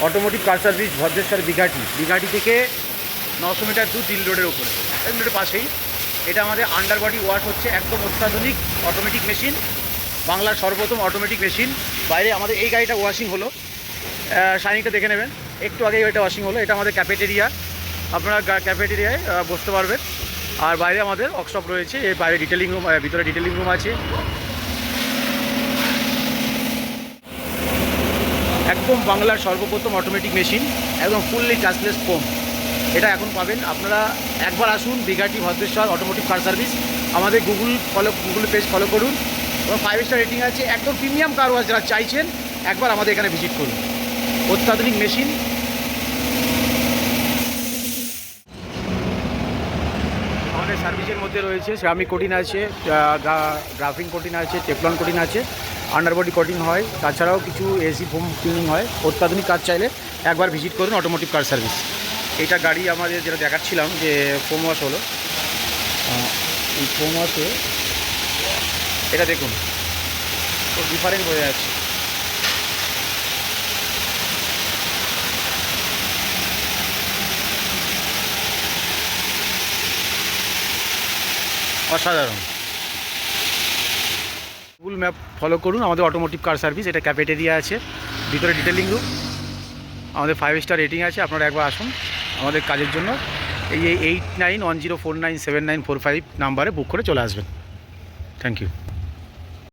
Automotive car service Bhadreswar দীঘাটি থেকে 900 metre দূর দিল রোডের উপরে, দিল রোডের পাশেই। এটা আমাদের আন্ডার বডি ওয়াশ হচ্ছে, একদম অত্যাধুনিক অটোমেটিক মেশিন, বাংলার সর্বপ্রথম অটোমেটিক মেশিন। বাইরে আমাদের এই গাড়িটা ওয়াশিং হলো, শাইনিংটা দেখে নেবেন, একটু আগে এটা ওয়াশিং হলো। এটা আমাদের ক্যাফেটেরিয়া, আপনারা ক্যাফেটেরিয়ায় বসতে পারবেন। আর বাইরে আমাদের ওয়ার্কশপ রয়েছে, এর বাইরে ডিটেলিং রুম, ভিতরে ডিটেলিং রুম আছে। একদম বাংলার সর্বপ্রথম অটোমেটিক মেশিন, একদম ফুললি টাচলেস ফোম। এটা এখন পাবেন আপনারা। একবার আসুন দীঘাটি ভদ্রেশ্বর অটোমোটিভ কার সার্ভিস, আমাদের গুগল পেজ ফলো করুন এবং 5 স্টার রেটিং আছে। একদম প্রিমিয়াম কার ওয়াশ যারা চাইছেন, একবার আমাদের এখানে ভিজিট করুন। অত্যাধুনিক মেশিন। আমাদের সার্ভিসের মধ্যে রয়েছে সেরামিক কোটিং আছে, গ্রাফিং কোটিং আছে, টেফলন কোটিং আছে, আন্ডারবডি কোটিং হয়, তাছাড়াও কিছু এসি ফোম ক্লিনিং হয়। অত্যাধুনিক কাজ চাইলে একবার ভিজিট করুন অটোমোটিভ কার সার্ভিস। এইটা গাড়ি আমাদের যেটা দেখাচ্ছিলাম যে ফোম ওয়াশ হলো, এই ফোম ওয়াশে এটা দেখুন, তো ডিফারেন্ট হয়ে যাচ্ছে। অসাধারণ। গুগল ম্যাপ ফলো করুন, আমাদের অটোমোটিভ কার সার্ভিস। এটা ক্যাফেটেরিয়া আছে, ভিতরে ডিটেলিং রুম, আমাদের 5 স্টার রেটিং আছে। আপনারা একবার আসুন আমাদের কাজের জন্য। এই 8910497945 নাম্বারে বুক করে চলে আসবেন। Thank you.